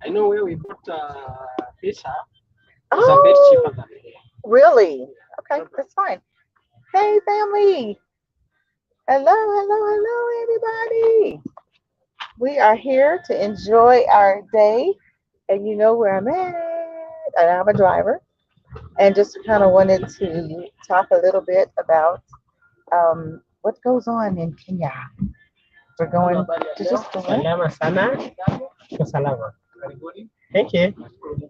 I know where we bought pizza. It's a bit Oh, cheaper than here. really? Okay, that's fine. Hey, family. Hello, hello, hello, everybody. We are here to enjoy our day, and you know where I'm at. And I'm a driver, and just kind of wanted to talk a little bit about what goes on in Kenya. We're Hello, going habari ya to leo. just go in. Salama sana. Uko salama. Karibuni. Thank you.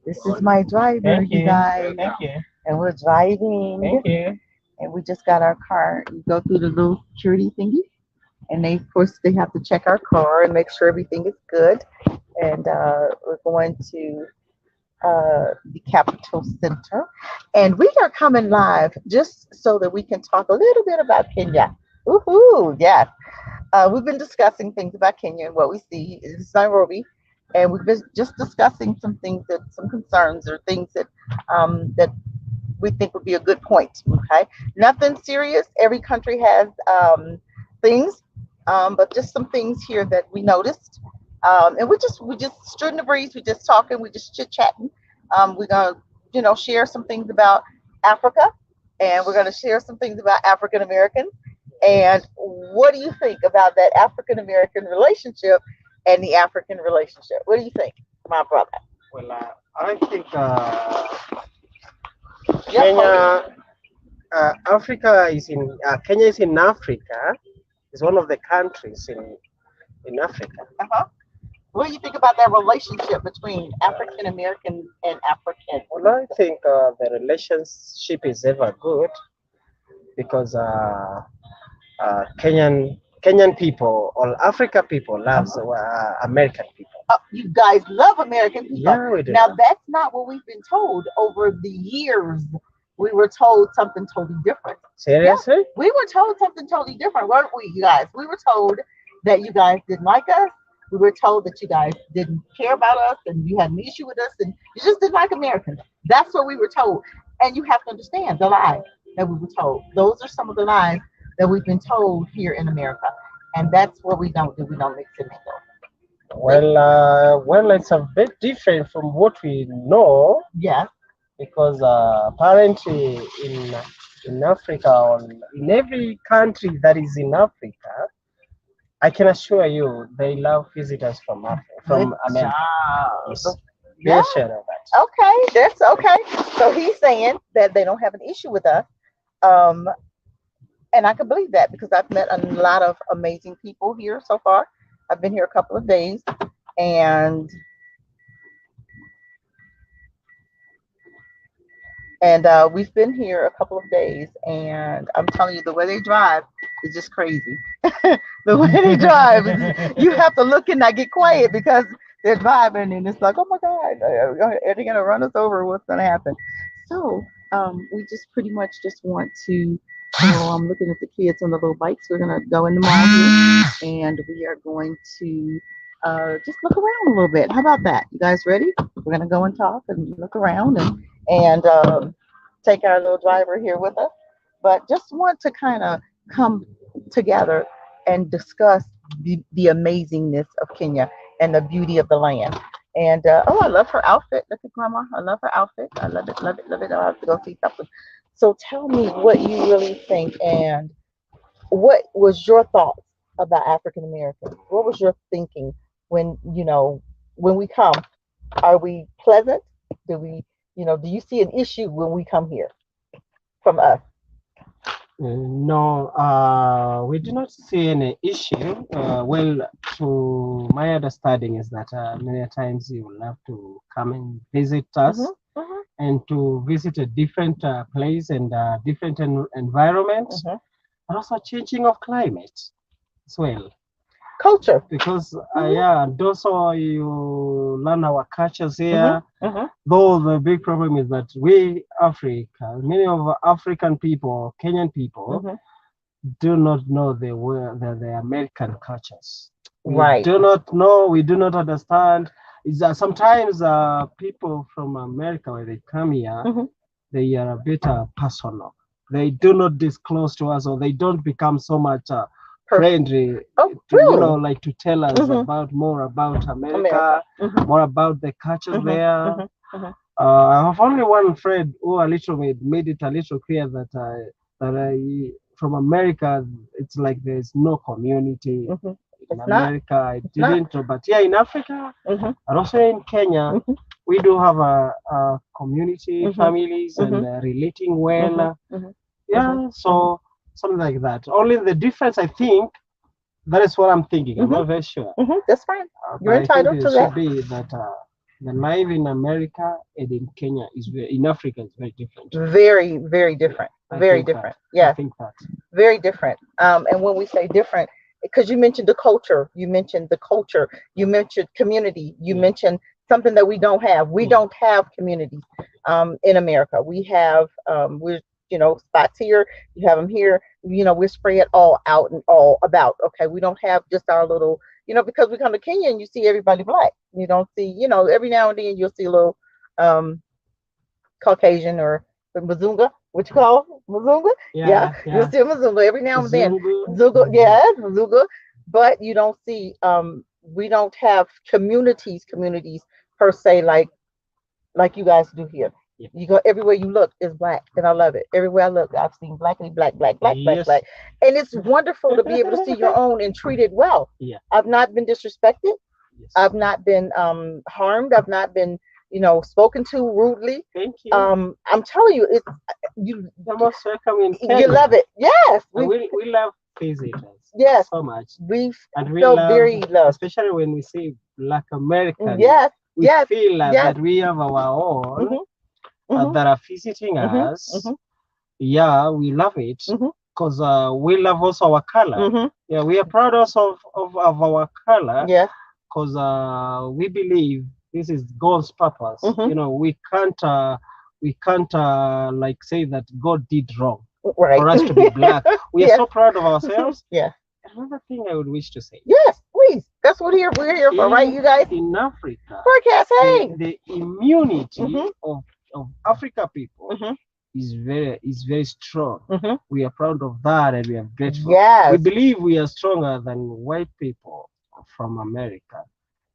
This is my driver, Thank you you. guys, Thank you. and we're driving. Thank you. And we just got our car. You go through the little security thingy, and they, of course, they have to check our car and make sure everything is good. And we're going to the Capitol Center, and we are coming live just so that we can talk a little bit about Kenya. Woohoo! Yes, we've been discussing things about Kenya and what we see in Nairobi, and we've been just discussing some things that some concerns or things that we think would be a good point. Okay, nothing serious. Every country has things, but just some things here that we noticed. And we just strutting the breeze. We just talking. We just chit chatting. We're gonna share some things about Africa, and we're gonna share some things about African Americans. And what do you think about that African American relationship and the African relationship? What do you think, my brother? Well, I think Yep, Cody. Kenya, Africa is in Kenya is in Africa. It's one of the countries in Africa. Uh-huh. What do you think about that relationship between African American and African? Well, I think the relationship is ever good because Kenyan people or Africa people loves American people. You guys love American people. Yeah, we do. Now, that's not what we've been told over the years. We were told something totally different. Yeah, Seriously? we were told something totally different, weren't we, you guys? We were told that you guys didn't like us. We were told that you guys didn't care about us and you had an issue with us and you just didn't like Americans. That's what we were told. And you have to understand the lies that we were told. Those are some of the lies that we've been told here in America. And that's what we don't do. We don't mix and mingle. Well, it's a bit different from what we know Yes. because apparently in Africa, or in every country that is in Africa, I can assure you they love visitors from Africa, Good from America. Yes, job. Yeah. they're sure of that. Okay. That's okay. So he's saying that they don't have an issue with us. Um, and I can believe that because I've met a lot of amazing people here so far. I've been here a couple of days, and we've been here a couple of days, and I'm telling you, the way they drive is just crazy. The way they drive, you have to look and not get quiet because they're driving, and it's like, oh my God, are they gonna run us over? What's gonna happen? So, we just pretty much just want to. Well, I'm looking at the kids on the little bikes. We're gonna go in the mall here, and we are going to just look around a little bit. How about that? You guys ready? We're gonna go and talk and look around and take our little driver here with us. But just want to kind of come together and discuss the amazingness of Kenya and the beauty of the land. And oh, I love her outfit. Look at Grandma. I love her outfit. I love it, love it, love it. I'll have to go see something. So tell me what you really think and what was your thoughts about African Americans? What was your thinking when when we come? Are we pleasant? Do we do you see an issue when we come here from us? No, we do not see any issue. Well, to my understanding is that many times you will have to come and visit us Mm-hmm, mm-hmm, and to visit a different place and different environment, mm-hmm. and also changing of climate as well. Culture. Because Mm-hmm, yeah, and also you learn our cultures mm-hmm, here. mm-hmm, Though the big problem is that we Africa, many of African people, Kenyan people, mm-hmm. do not know the American cultures. We Right. do not know, we do not understand. Is that sometimes people from America, when they come here, Mm-hmm, they are a bit personal. They do not disclose to us, or they don't become so much friendly Oh, to, really? like to tell us Mhm. about more about America. America, Mhm. more about the culture Mhm. there. Mhm. Mhm. I have only one friend who a little made it a little clear that I from America it's like there's no community Mhm. in It's not. America. I It's not. didn't, but yeah, in Africa Mhm. and also in Kenya, Mhm. we do have a community, Mhm. families, and Mhm. relating well. Mhm. Mhm. Mhm. Yeah, Mhm. so something like that. Only the difference, I think, that is what I'm thinking. I'm Mhm. not very sure, Mhm. That's fine. but You're I think entitled it to should that. be that the life in America and in Kenya is in Africa is very different. Very, very different. I Very think that. different. I Yes, think that. very different. And when we say different, because you mentioned the culture, you mentioned community, you Yeah. mentioned something that we don't have. We Yeah. don't have communities in America. We have we're spots here. You have them here. We're spread all out and all about. Okay, we don't have just our little. Because we come to Kenya and you see everybody black. You don't see. Every now and then you'll see a little um, Caucasian or Mazunga. What you call Mazunga? Yeah, Yeah. you'll Yeah. see a Mazunga every now and then. Zungu. Mazunga, yes, Mazunga. But you don't see. We don't have communities per se like you guys do here. Yeah. You go everywhere you look is black, and I love it. Everywhere I look, I've seen blackly black, black, black, black, Yes. black, and it's wonderful to be able to see your own and treat it well. Yeah. I've not been disrespected. Yes. I've not been harmed. I've not been, spoken to rudely. Thank you. I'm telling you, it's you. You're most welcome in You Kenya. love it. Yes, And we love visitors yes, so much. we And we felt love, very loved. especially when we see Black Americans, Yes, we yes, feel yes. that we have our own Mhm, mhm, that are visiting mhm, us. mhm, Yeah, we love it mhm, because we love also our color. mhm. Yeah, we are proud also of our color Yes. because we believe this is God's purpose. Mhm. We can't like say that God did wrong Right. for us to be black. We are Yes. so proud of ourselves. Yeah. Another thing I would wish to say Yes. Please. That's what we're here for, right? in You guys. Africa, Forecast. Hey. the immunity Mhm. of Africa people Mhm. is very strong. Mhm. We are proud of that and we are grateful. We Yes. believe we are stronger than white people from America.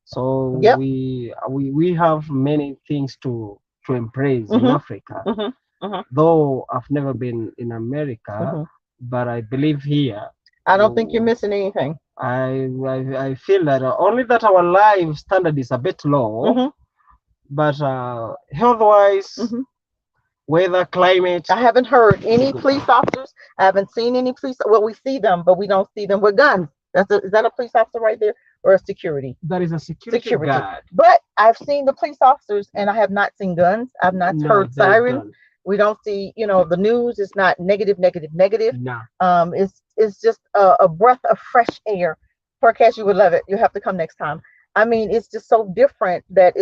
So Yep. we have many things to embrace in Mhm. Africa. Mhm. Mhm. Though I've never been in America, Mhm. but I believe here. I don't think you're missing anything. I feel that only that our life standard is a bit low, Mhm. but health-wise, Mhm. weather, climate, I haven't heard it's a any good. police officers. I haven't seen any police. Well, we see them, but we don't see them with guns. Is that a police officer right there or a security? That is a security Security. guard. But I've seen the police officers, and I have not seen guns. I've not No, heard they sirens. don't. We don't see, the news is not negative, negative, negative. No. It's just a breath of fresh air. Forecast, you would love it. You have to come next time. I mean, it's just so different that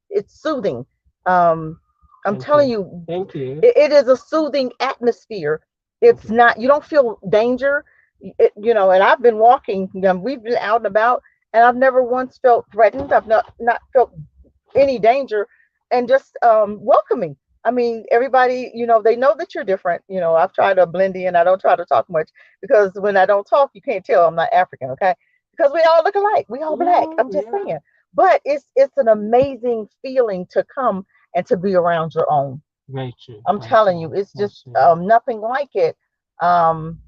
it's soothing. Um, I'm Thank telling you. you, Thank you. it is a soothing atmosphere. Thank It's you. not, you don't feel danger. And I've been walking, we've been out and about, and I've never once felt threatened. I've not felt any danger, and just welcoming. I mean, everybody, they know that you're different. I've tried to blend in. I don't try to talk much because when I don't talk, you can't tell I'm not African, okay? Because we all look alike. We all black. Yeah, I'm just yeah. saying. But it's an amazing feeling to come and to be around your own. Very true. I'm Very telling you, true. it's Very just true. nothing like it. Um,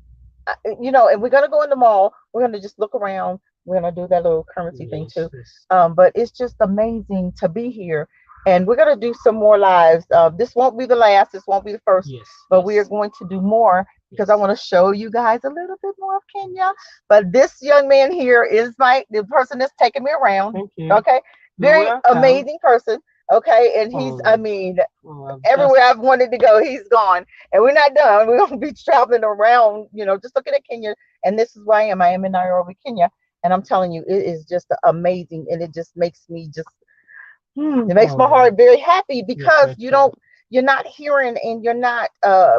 and we're gonna go in the mall. We're gonna just look around. We're gonna do that little currency thing Yes, too. yes, But it's just amazing to be here, and we're gonna do some more lives. This won't be the last. This won't be the first, yes, but we are yes, going to do more because I yes. want to show you guys a little bit more of Kenya. But this young man here is the person that's taking me around. Thank you. Okay, You're very welcome. amazing person. Okay, and I Oh, mean, I've everywhere just I've wanted to go, he's gone. And we're not done. We're gonna be traveling around, just looking at Kenya. And this is where I am. I am in Nairobi, Kenya. And I'm telling you, it is just amazing. And it just makes me it makes my oh, heart very happy you're because grateful. you're not hearing and you're not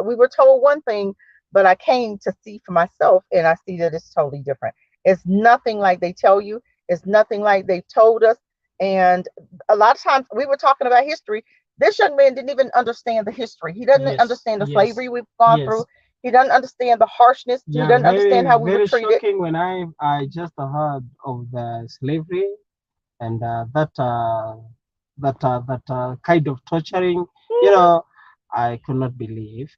we were told one thing, but I came to see for myself and I see that it's totally different. It's nothing like they tell you, it's nothing like they've told us. And a lot of times we were talking about history. This young man didn't even understand the history. He doesn't Yes, understand the yes, slavery we've gone through. yes, He doesn't understand the harshness. He Yeah, doesn't understand very, how we were very treated. shocking when I just heard of the slavery and that kind of torturing. You Mhm. know, I could not believe.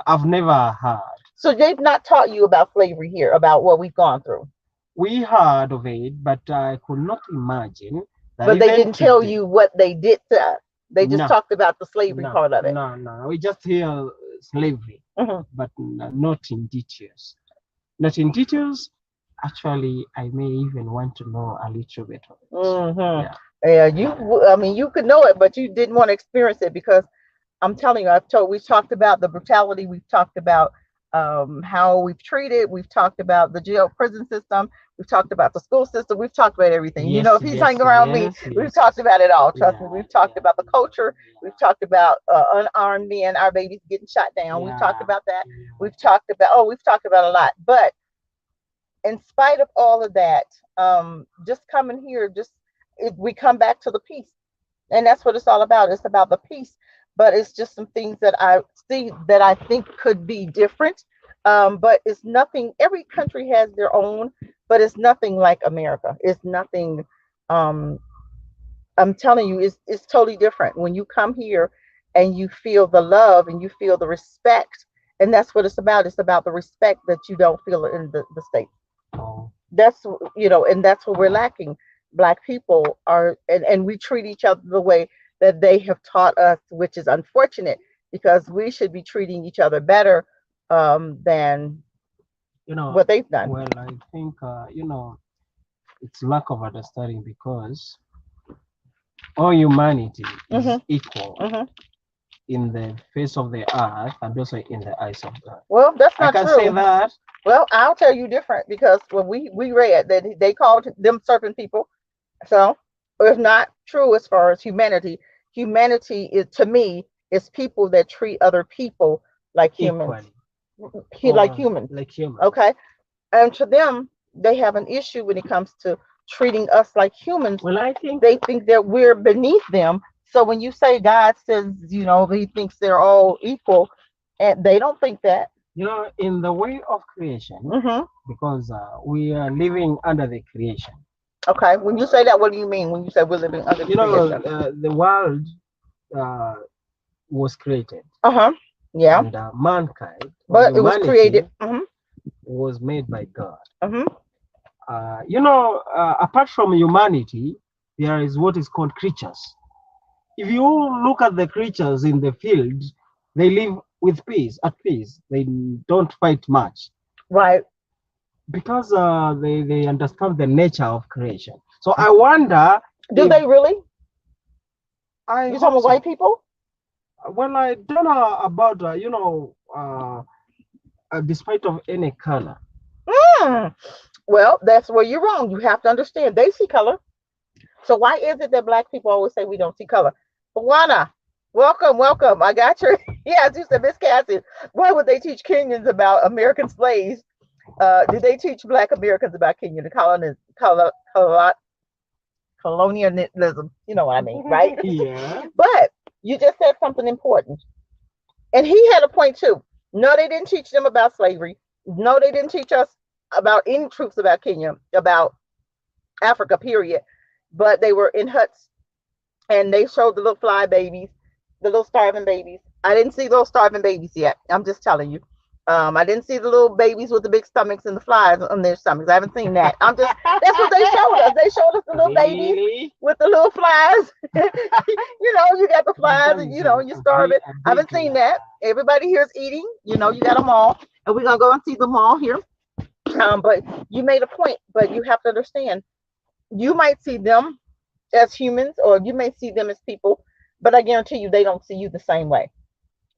I've never heard. So they've not taught you about slavery here, about what we've gone through, We heard of it, but I could not imagine that but they even didn't tell today. you what they did to us. They just No, talked about the slavery no, part of it. no, no. We just hear slavery, Hmm. but not in details. Not in details. Actually, I may even want to know a little bit of it. Hmm. Yeah. Yeah, I mean, you could know it, but you didn't want to experience it because I'm telling you, we've talked about the brutality, we've talked about how we've treated, we've talked about the jail prison system, we've talked about the school system, we've talked about everything. You know, Yes, if he's yes, hanging around me, yes, we've yes, talked yes. about it all. Trust me, Yeah, we've talked yeah, about the culture, we've yeah, talked about unarmed men, our babies getting shot down. We've talked yeah, about that. yeah. We've talked about we've talked about a lot. But in spite of all of that, just coming here, just if we come back to the peace, and that's what it's all about. It's about the peace, but it's just some things that I see that I think could be different. But it's nothing. Every country has their own, but it's nothing like America. It's nothing. Um, I'm telling you, it's totally different when you come here and you feel the love and you feel the respect, and that's what it's about. It's about the respect that you don't feel in the states. Oh, That's and that's what we're lacking. Black people are, and we treat each other the way that they have taught us, which is unfortunate because we should be treating each other better than you know, what they've done. well, I think it's lack of understanding because all humanity is Hmm. equal Hmm. in the face of the earth and also in the eyes of God. Well, that's I not can say true. that. Well, I'll tell you different because when we read that they called them serpent people. So if not true as far as humanity, humanity is, to me, is people that treat other people like humans. Equally Like or humans. like humans. Okay. And to them, they have an issue when it comes to treating us like humans. Well, I think, They think that we're beneath them. So when you say God says, he thinks they're all equal, and they don't think that. in the way of creation, Hmm. because we are living under the creation. Okay. When you say that, what do you mean when you say we're living under creation? The world uh, was created, Uh huh. Yeah. and mankind or But it was created. humanity was made by God. Hmm. Apart from humanity, there is what is called creatures. If you look at the creatures in the field, they live with peace, at peace. They don't fight much Right. because they understand the nature of creation. So I wonder Do if they really? I You talking hope about white so. people? Well, I don't know about despite of any color. Mm. Well, that's where you're wrong. You have to understand. They see color. So why is it that black people always say we don't see color? Juana, welcome, welcome. I got your yes. You said Miss Cassie. Why would they teach Kenyans about American slaves? Did they teach Black Americans about Kenya, the colonialism? You know what I mean, right? Yeah. But you just said something important, and he had a point too. No, they didn't teach them about slavery. No, they didn't teach us about any truths about Kenya, about Africa, period. But they were in huts and they showed the little fly babies, the little starving babies. I didn't see those starving babies yet. I'm just telling you. I didn't see the little babies with the big stomachs and the flies on their stomachs. I haven't seen that. That's what they showed us. They showed us the little babies Really? with the little flies. You got the Well, flies that and is you're starving. a I haven't big seen lie. that. Everybody here is eating. You got them all. And we're gonna go and see them all here. But you made a point, but you have to understand, you might see them as humans or you may see them as people, but I guarantee you they don't see you the same way.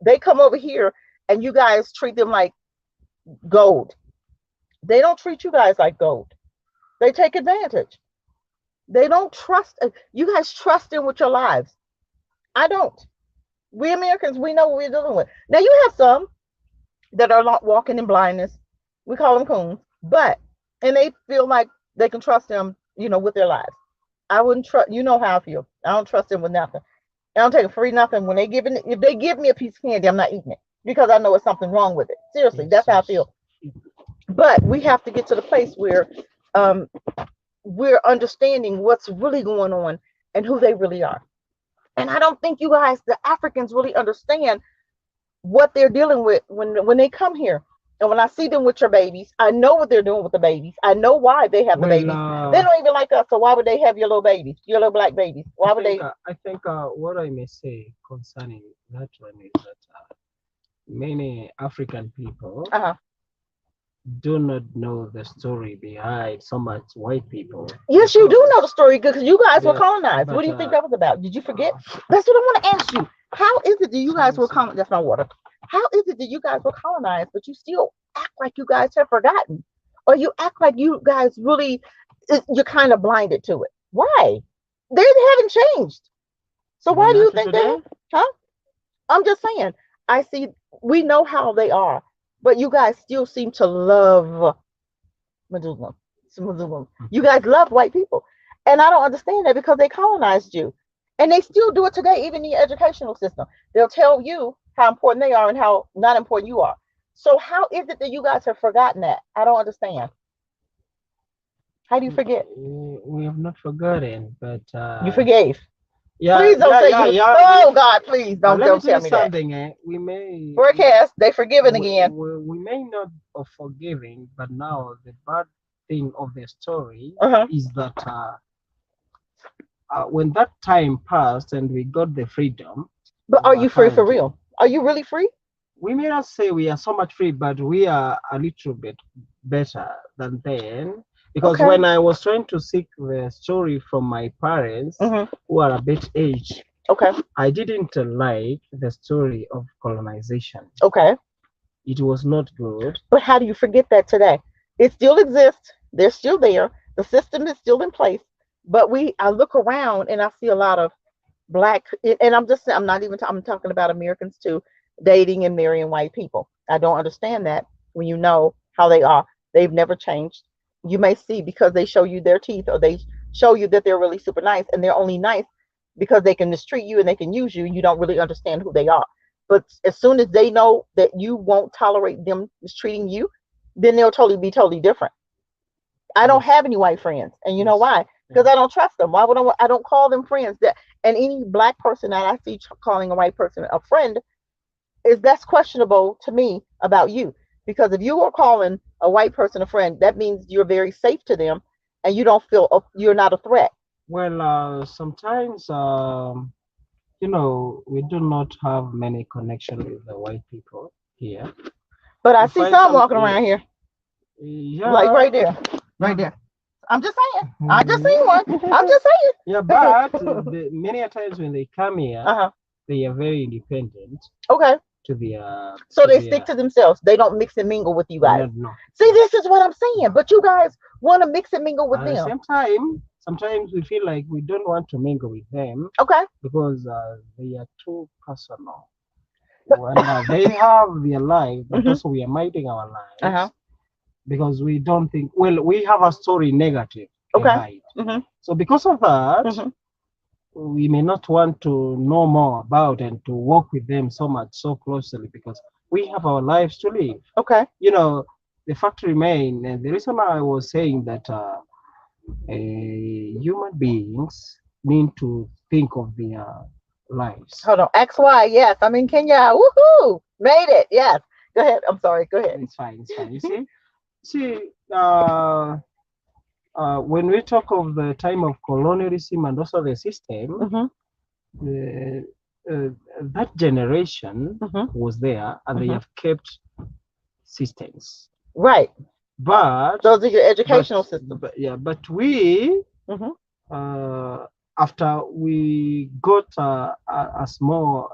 They come over here and you guys treat them like gold. They don't treat you guys like gold. They take advantage. They don't trust you guys trust them with your lives. I don't. We Americans, we know what we're dealing with. Now you have some that are not walking in blindness. We call them coons, but and they feel like they can trust them, with their lives. I wouldn't trust. You know how I feel. I don't trust them with nothing. I don't take a free nothing. When they give it, if they give me a piece of candy, I'm not eating it. because I know it's something wrong with it. Seriously, Yes, that's how I yes. feel. But we have to get to the place where um, we're understanding what's really going on and who they really are. And I don't think you guys, the Africans, really understand what they're dealing with when they come here. And when I see them with your babies, I know what they're doing with the babies. I know why they have the Well, babies. They don't even like us, so why would they have your little babies, your little black babies? Why would they? I think what I may say concerning that one is that many African people Uh-huh. do not know the story behind so much white people. Yes, you do know the story because you guys were Yeah, colonized. What but do you think that was about? Did you forget? That's what I want to ask you. How is it that you guys were colonized? That's my water. How is it that you guys were colonized, but you still act like you guys have forgotten, or you act like you guys really you're kind of blinded to it? Why? They haven't changed. So why even do you after think they? today, Huh? I'm just saying. I see. We know how they are, but you guys still seem to love Medulum. Medulum. You guys love white people. And I don't understand that because they colonized you. And they still do it today, even in your educational system. They'll tell you how important they are and how not important you are. So how is it that you guys have forgotten that? I don't understand. How do you forget? we have not forgotten, but You forgave. yeah, Please don't yeah, say yeah, you. yeah. Oh God, please Let me don't tell tell you me that. something. We may Forecast, they forgiven again. we may not have forgiving, but now the bad thing of the story Uh-huh. is that when that time passed and we got the freedom But of are our you free for country, real? Are you really free? we may not say we are so much free, but we are a little bit better than then. Because Okay. when I was trying to seek the story from my parents, Mm-hmm. who are a bit aged, Okay. I didn't like the story of colonization. Okay. It was not good. But how do you forget that today? It still exists. They're still there. The system is still in place. But I look around and I see a lot of black, and I'm not even, I'm talking about Americans too, dating and marrying white people. I don't understand that when you know how they are. They've never changed. You may see because they show you their teeth or they show you that they're really super nice and they're only nice because they can mistreat you and they can use you. You don't really understand who they are. But as soon as they know that you won't tolerate them mistreating you, then they'll totally be totally different. I don't Yes, have any white friends, and you know yes, why? Because yeah. I don't trust them. Why would I? I don't call them friends. That and any black person that I see calling a white person a friend is that's questionable to me about you. Because if you are calling a white person a friend, that means you're very safe to them, and you don't feel you're not a threat. Well, sometimes, we do not have many connection with the white people here. But I We see find some some, walking around here, like yeah, right there, right there. I'm just saying. I just seen one. I'm yeah, just yeah, saying. but many a times when they come here, Uh-huh. they are very independent Okay. to their, So to they stick their, to themselves. They don't mix and mingle with you guys. no, no, See, no. this is what I'm saying. But you guys want to mix and mingle with At the them. same time, sometimes we feel like we don't want to mingle with them Okay. because they are too personal. But Well, they have their life, but hmm also we are minding our uh-huh. lives because we don't think, well, we have a story negative Okay. behind. hmm So because of that, hmm we may not want to know more about and to work with them so much, so closely because we have our lives to live. Okay. The fact remain, and the reason I was saying that human beings need to think of their lives. Hold on. XY. Yes. I'm in Kenya. Woohoo. Made it. Yes. Go ahead. I'm sorry. Go ahead. It's fine, it's fine. You see, when we talk of the time of colonialism and also the system, hmm the, uh, that generation hmm was there and they hmm have kept systems. Right. But, Those are your but, educational systems. but we, hmm uh, after we got a small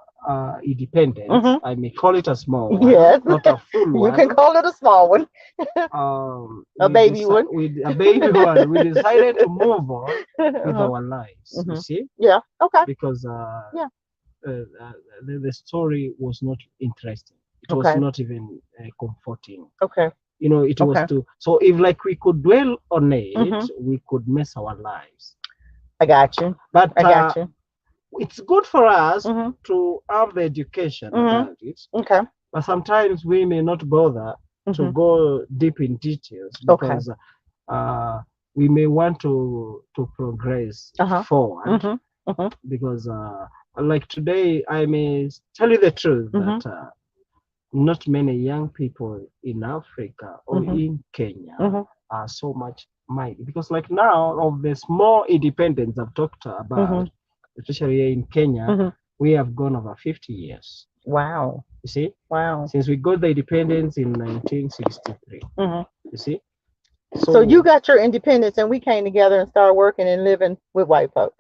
independence, hmm I may call it a small one, Yes. not a full You can one. call it a small one, a We baby one. with a baby one, we decided to move on with uh-huh. our lives. You hmm see, Yeah. Okay. because Yeah. uh, uh, the story was not interesting. It was Okay. not even comforting. Okay. It was Okay. too. So if like we could dwell on it, hmm we could mess our lives. I got you. But I got you. it's good for us hmm to have the education hmm about it Okay. but sometimes we may not bother to Mhm. go deep in details Okay. because we may want to progress Uh-huh. forward Mhm. Mhm. because like today I may tell you the truth Mhm. that not many young people in Africa or Mhm. in Kenya Mhm. are so much mighty because like now of the small independence I've talked about, Mhm. especially here in Kenya, Mhm. we have gone over 50 years. Wow. You see, Wow. since we got the independence in 1963. Mhm. You see, So you so got your independence, and we came together and started working and living with white folk.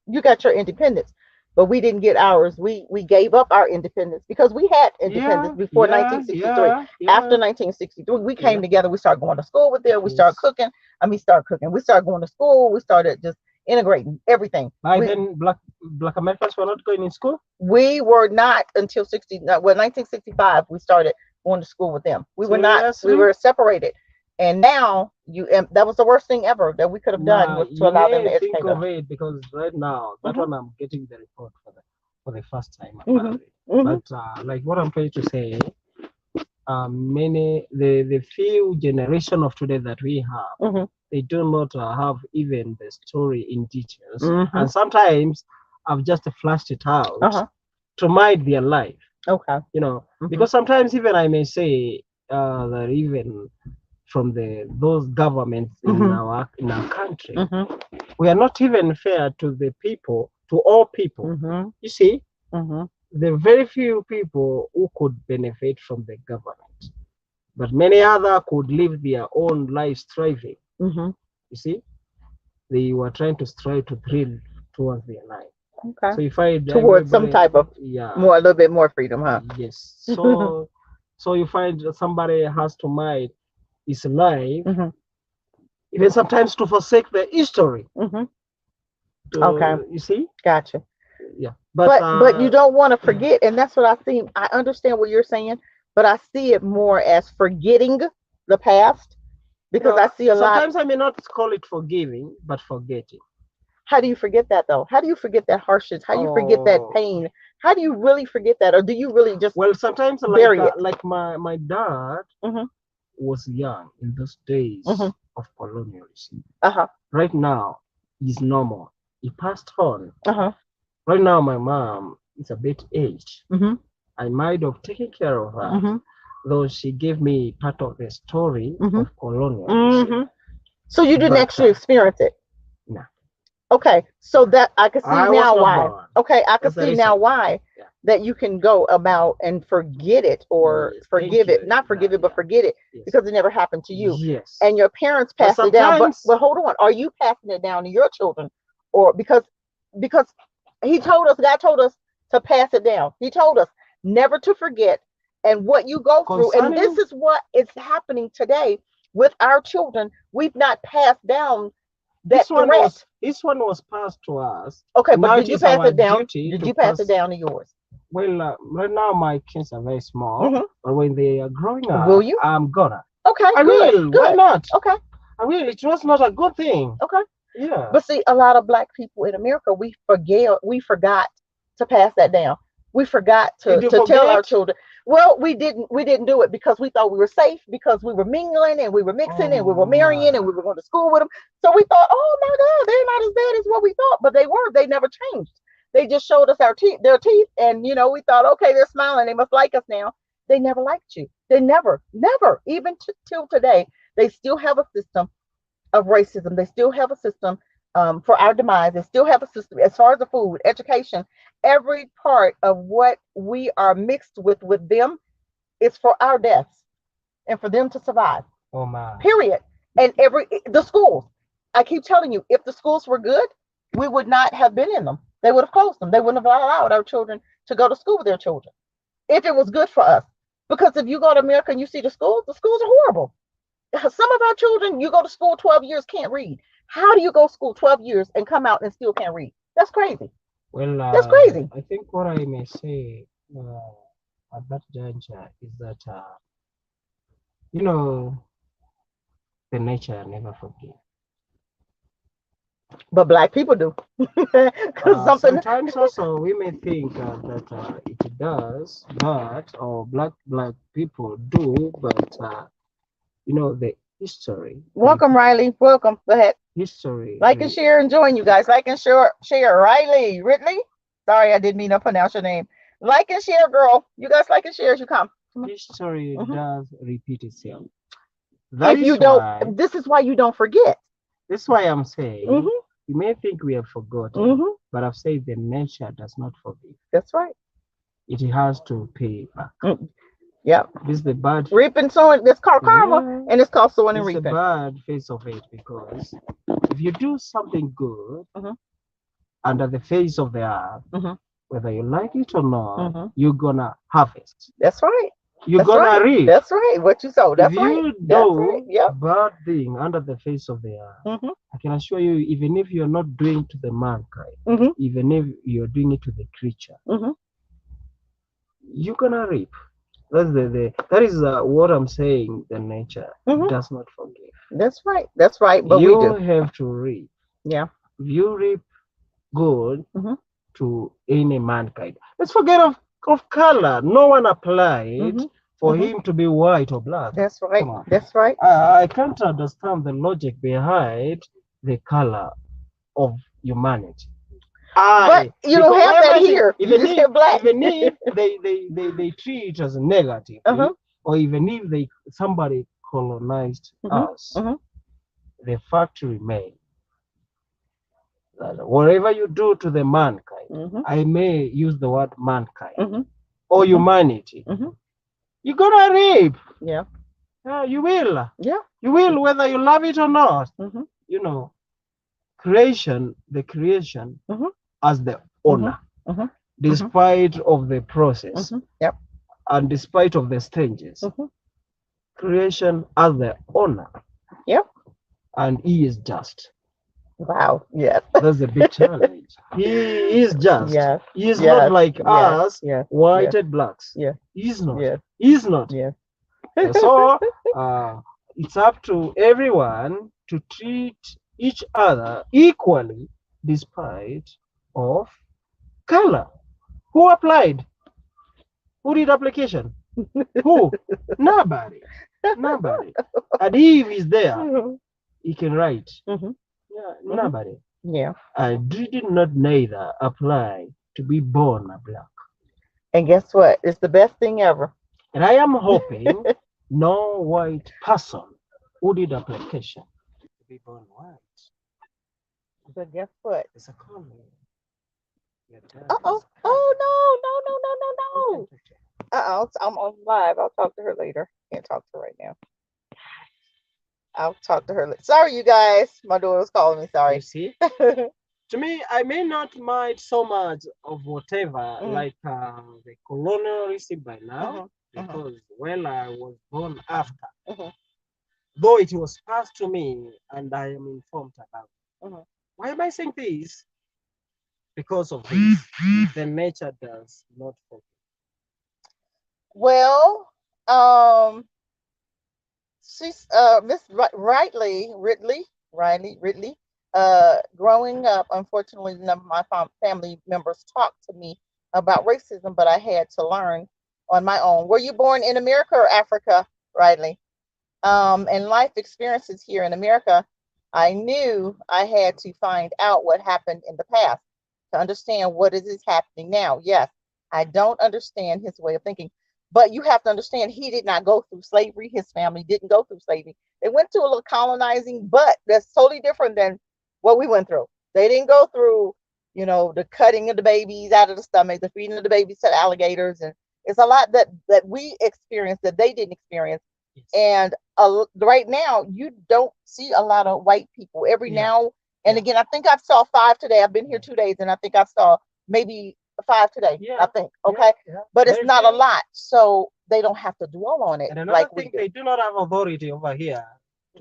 You got your independence, but we didn't get ours. We gave up our independence because we had independence yeah, before yeah, 1963. yeah, After yeah, 1963, we came yeah. together. We started going to school with them. We started Yes. cooking. I mean, start cooking. We started going to school. We started just integrating everything. By We then, black Americans were not going in school. we were not until 60. Well, 1965, we started going to school with them. We were not. We Seriously? were separated, and now you. And that was the worst thing ever that we could have done, Now was to you allow them may to think educate us. of it because right now that Mhm. one I'm getting the report for the first time about Mhm. it. Mhm. But like what I'm trying to say, many the few generation of today that we have, Mhm. they do not have even the story in details, Mhm. and sometimes I've just flashed it Uh out huh. to mind their life. Okay. You know, Mhm. because sometimes even I may say that even from the those governments Mhm. in our country, Mhm. we are not even fair to the people, to all people. Mhm. You see, Mhm. the very few people who could benefit from the government, but many other could live their own lives thriving. Mhm. You see, they were trying to strive to thrill towards their life. Okay. So you find Towards some everybody, type of yeah, more, a little bit more freedom, huh? yes. Mhm. So you find that somebody has to mind his life, even sometimes to forsake the history. Mhm. Okay. To you see, Gotcha. yeah. But But you don't want to forget, and that's what I see. I understand what you're saying, but I see it more as forgetting the past, because I see a lot. sometimes I may not call it forgiving, but forgetting. How do you forget that though? How do you forget that harshness? How do you forget that Oh, pain? How do you really forget that, or do you really just well, sometimes bury it? like my dad Mhm. was young in those Mhm. days of colonialism. Uh huh. Right now, he's normal. He passed on. Uh huh. Right now, my mom is a bit aged. Mhm. I might have taken care of her, Mhm. though she gave me part of the story Mhm. of colonialism. Mhm. So you didn't But actually experience it. nah, Okay, so that I can see I was now not why. born. Okay, I can That's the see now reason. why Yeah. that you can go about and forget it, or Yes. Thank forgive it, you. not forgive it, but Yeah. forget it, Yes. because it never happened to you. Yes. And your parents But passed it down. But sometimes, hold on, are you passing it down to your children, or because he told us, God told us to pass it down. He told us never to forget, and what you go through, and this concerning is what is happening today with our children. We've not passed down that threat. this one was passed to us, Okay, and but now did it you is pass our it down? duty Did to you pass it pass. down to yours? Well, right now my kids are very small, Hmm. but when they are growing Will up, you? I'm gonna. Okay, I good, will. Why good. not? Okay, I will. It was not a good thing. okay. Yeah. But see, a lot of black people in America, we forgot to pass that down. We forgot Did to you tell our forget? children. Well, we didn't do it because we thought we were safe, because we were mingling and we were mixing and we were Oh marrying and we my. were going to school with them. So we thought, oh my God, they're not as bad as what we thought, but they were. They never changed. They just showed us their teeth, and we thought, okay, they're smiling. They must like us now. They never liked you. They never, never, even till today, they still have a system of racism. They still have a system for our demise. They still have a system as far as the food, education, every part of what we are mixed with them is for our deaths and for them to survive. Oh my. Period. And the schools. I keep telling you, if the schools were good, we would not have been in them. They would have closed them. They wouldn't have allowed our children to go to school with their children if it was good for us. Because if you go to America and you see the schools are horrible. Some of our children, you go to school 12 years, can't read. How do you go to school 12 years and come out and still can't read? That's crazy. Well, That's crazy. I think what I may say at that juncture is that you know the nature never forgive. But black people do. Because something. Sometimes also we may think that it does, but or black people do, but the history, Welcome, Riley. Welcome. Go ahead. history, Like and share and join you guys. Like and share. Riley Ridley. Sorry, I didn't mean to pronounce your name. Like and share, girl. You guys like and share as you come. history Mhm. does repeat itself. That If you is don't, why. this is why you don't forget. That's why I'm saying Hmm. you may think we have forgotten, Hmm. but I've said the nature does not forgive. That's right. It has to pay back. Mm. Yeah. This is the bad. Reaping, sowing. That's called karma, Yeah, and it's called sowing and it's the reaping. bad face of it because if you do something good Mhm. under the face of the earth, Mhm. whether you like it or not, Mhm. you're gonna harvest. That's right. You're That's gonna right. reap. That's right. What you sow. If That's right. you That's right. do Yep. bad thing under the face of the earth, Mhm. I can assure you, even if you're not doing to the mankind, Mhm. even if you're doing it to the creature, Mhm. you're gonna reap. That is what I'm saying. The nature Mhm. does not forgive. That's right. That's right. But we You do. have to reap. Yeah. If you reap good Mhm. to any mankind, let's forget of color. No one applied Mhm. for Mhm. him to be white or black. That's right. Come on. That's right. I can't understand the logic behind the color of humanity. But you don't have that here. You just have black. Even if they treat it as negative, Uh-huh. or even if somebody colonized Mhm. us, Mhm. the fact remains that whatever you do to the mankind, Mhm. I may use the word mankind Mhm. or Mhm. humanity, Mhm. you're gonna reap. Yeah. You will. Yeah. You will, whether you love it or not. Mhm. You know, the creation Mhm. as the Mhm. owner, Mhm. despite of the process Mhm. Yep. and despite of the stages, Mhm. creation as the owner, Yep. and he is just. Wow. Yes. That's a big challenge. He is just. Yes. He is not Yes. like Yes. us, Yes. Yes. whited blacks. Yes. He's not. Yes. He's not. Yes. So it's up to everyone to treat each other equally despite of color. Who applied? Who did application? Who? Nobody. Nobody. And if he's there, Mhm. he can write. Mhm. Yeah, Mhm. nobody. Yeah. I did not neither apply to be born a black. And guess what? It's the best thing ever. And I am hoping no white person who did application to be born white. But guess what? It's a calling. Your dad Uh oh. is a calling. Oh no, no, no, no, no, no. Uh oh. I'm on live. I'll talk to her later. Can't talk to her right now. I'll talk to her later. Sorry, you guys. My daughter's calling me. You Sorry. see? To me, I may not mind so much of whatever, like the colonialism by now, because well, I was born after, though it was passed to me and I am informed about it. Why am I saying this? Because of this, the nature does not forgive. Well, she's Miss Ridley. Growing up, unfortunately, none of my family members talked to me about racism, but I had to learn on my own. Were you born in America or Africa, Riley? And life experiences here in America, I knew I had to find out what happened in the past to understand what is happening now. Yes, I don't understand his way of thinking, but you have to understand he did not go through slavery. His family didn't go through slavery. They went through a little colonizing, but that's totally different than what we went through. They didn't go through, the cutting of the babies out of the stomach, the feeding of the babies to the alligators, and it's a lot that we experienced that they didn't experience. Yes. And right now, you don't see a lot of white people. Every now and again, I think I saw 5 today. I've been here 2 days, and I think I saw maybe 5 today. I think. Okay, but it's not a lot, so they don't have to dwell on it And another like we thing, do. they do not have authority over here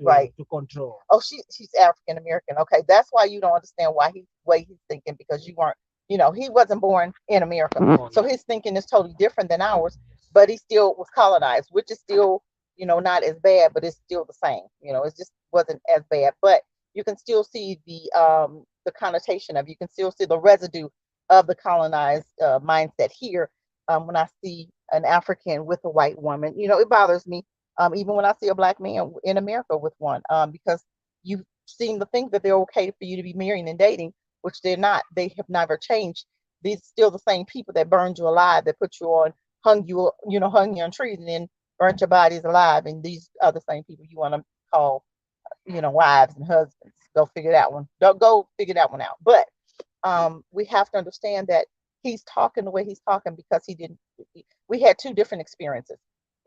Right. to control. Oh, she's African American. Okay, that's why you don't understand why way he's thinking, because you weren't. He wasn't born in America, so his thinking is totally different than ours. But he still was colonized, which is still not as bad, but it's still the same. It just wasn't as bad, but you can still see the connotation of. You can still see the residue of the colonized mindset here. when I see an African with a white woman. You know, it bothers me. Even when I see a black man in America with one, because you seem to think that they're okay for you to be marrying and dating, which they're not. They have never changed. These still the same people that burned you alive, that put you on, hung you on trees, and then burnt your bodies alive. And these are the same people you want to call, wives and husbands. Go figure that one. Don't go figure that one out. But we have to understand that he's talking the way he's talking because he didn't. We had two different experiences.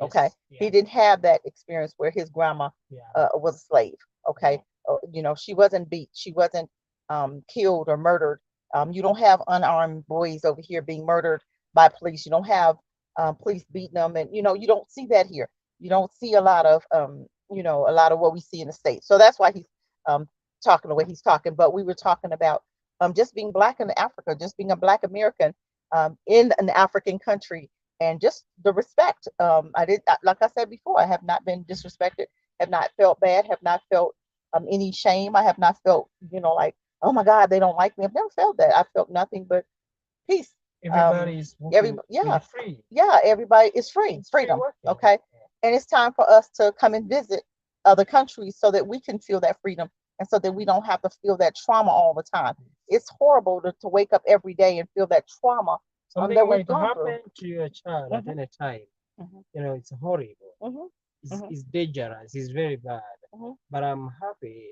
Okay, Yes. he Yeah. didn't have that experience where his grandma Yeah. was a slave. Okay, she wasn't beat, she wasn't killed or murdered. You don't have unarmed boys over here being murdered by police. You don't have police beating them, and you don't see that here. You don't see a lot of what we see in the states. So that's why he's um, talking the way he's talking. But we were talking about just being black in Africa, just being a black American in an African country, and just the respect. Like I said before, I have not been disrespected, have not felt bad, have not felt any shame. I have not felt, like, oh my God, they don't like me. I've never felt that. I felt nothing but peace. Everybody is Every working Yeah, really free. yeah, everybody is free, It's free freedom. working. Okay, and it's time for us to come and visit other countries so that we can feel that freedom and so that we don't have to feel that trauma all the time. It's horrible to wake up every day and feel that trauma that Something we've might gone through. happen to your child at Hmm. any time. Hmm. It's horrible. Hmm. Hmm. It's dangerous. It's very bad. Hmm. But I'm happy.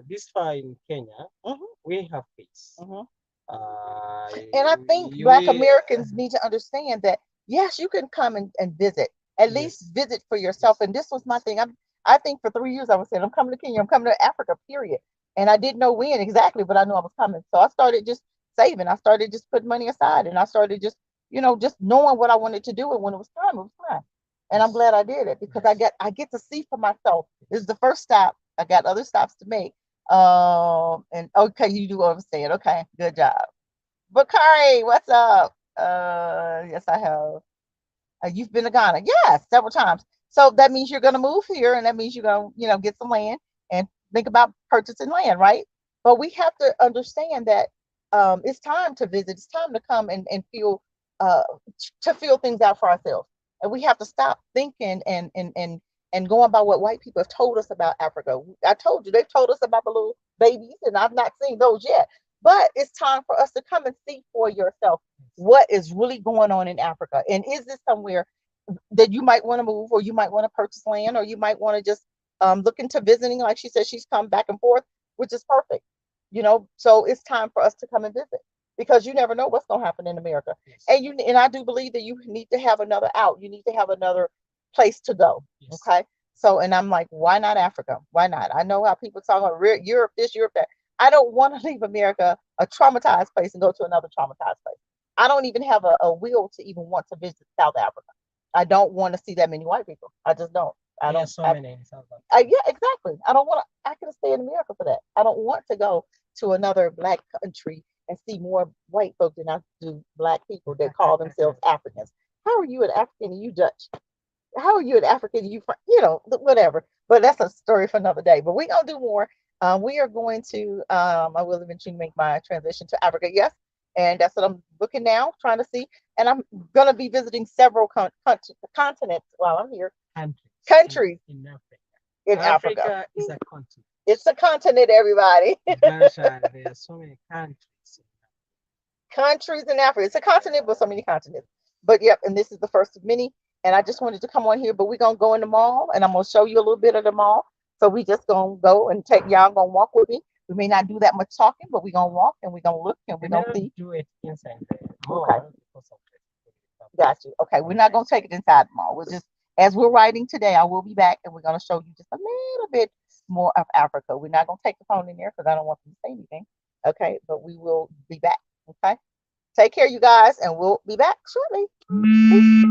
This far in Kenya, Hmm. we have peace. Hmm. Uh, And I think Black we Americans need to understand that yes, you can come and visit, at least yes, visit for yourself. yes, And this was my thing. I think for 3 years I was saying I'm coming to Kenya, I'm coming to Africa, period. And I didn't know when exactly, but I knew I was coming. So I started just saving. I started just putting money aside, and I started just knowing what I wanted to do. And when it was time, it was time. And I'm yes, glad I did it because yes, I get to see for myself. This is the first stop. I got other stops to make. And okay, you do what I'm saying. Okay, good job. Bakari, what's up? Yes, I have. You've been to Ghana? Yes, several times. So that means you're going to move here, and that means you're going to, get some land and think about purchasing land, right? But we have to understand that it's time to visit. It's time to come and feel uh, to feel things out for ourselves, and we have to stop thinking and going by what white people have told us about Africa. I told you they've told us about the little babies, and I've not seen those yet. But it's time for us to come and see for yourself what is really going on in Africa. And is this somewhere that you might want to move, or you might want to purchase land, or you might want to just look into visiting? Like she said, she's come back and forth, which is perfect. So it's time for us to come and visit because you never know what's going to happen in America. yes, And I do believe that you need to have another out. You need to have another place to go. yes, Okay. So, and I'm like, why not Africa? Why not? I know how people talk about Europe, this, Europe, that. I don't want to leave America, a traumatized place, and go to another traumatized place. I don't even have a will to even want to visit South Africa. I don't want to see that many white people. I just don't. I don't. yes. So many in South Africa. Yeah, exactly. I don't want to. I can stay in America for that. I don't want to go to another black country and see more white folk than I do black people that call themselves Africans. How are you an African and you Dutch? How are you an African and you, whatever. But that's a story for another day. But we're gonna do more. We are going to. I will eventually make my transition to Africa. Yes, and that's what I'm looking now, trying to see. And I'm gonna be visiting several continents while I'm here. Countries Countries in Africa. in Africa. Africa is a continent. It's a continent, everybody. Dasha, there are so many countries. Countries in Africa. It's a continent, but so many continents. But yep, and this is the first of many. And I just wanted to come on here, but we're gonna go in the mall, and I'm gonna show you a little bit of the mall. So we just gonna go and take y'all gonna walk with me. We may not do that much talking, but we're gonna walk and we're gonna look and we're We may gonna not see. do it inside the Okay, mall because of the got you. Okay, we're not gonna take it inside the mall. We're just as we're writing today, I will be back and we're gonna show you just a little bit more of Africa. We're not gonna take the phone in there because I don't want them to say anything. Okay, but we will be back. Okay. Take care, you guys, and we'll be back shortly. Peace.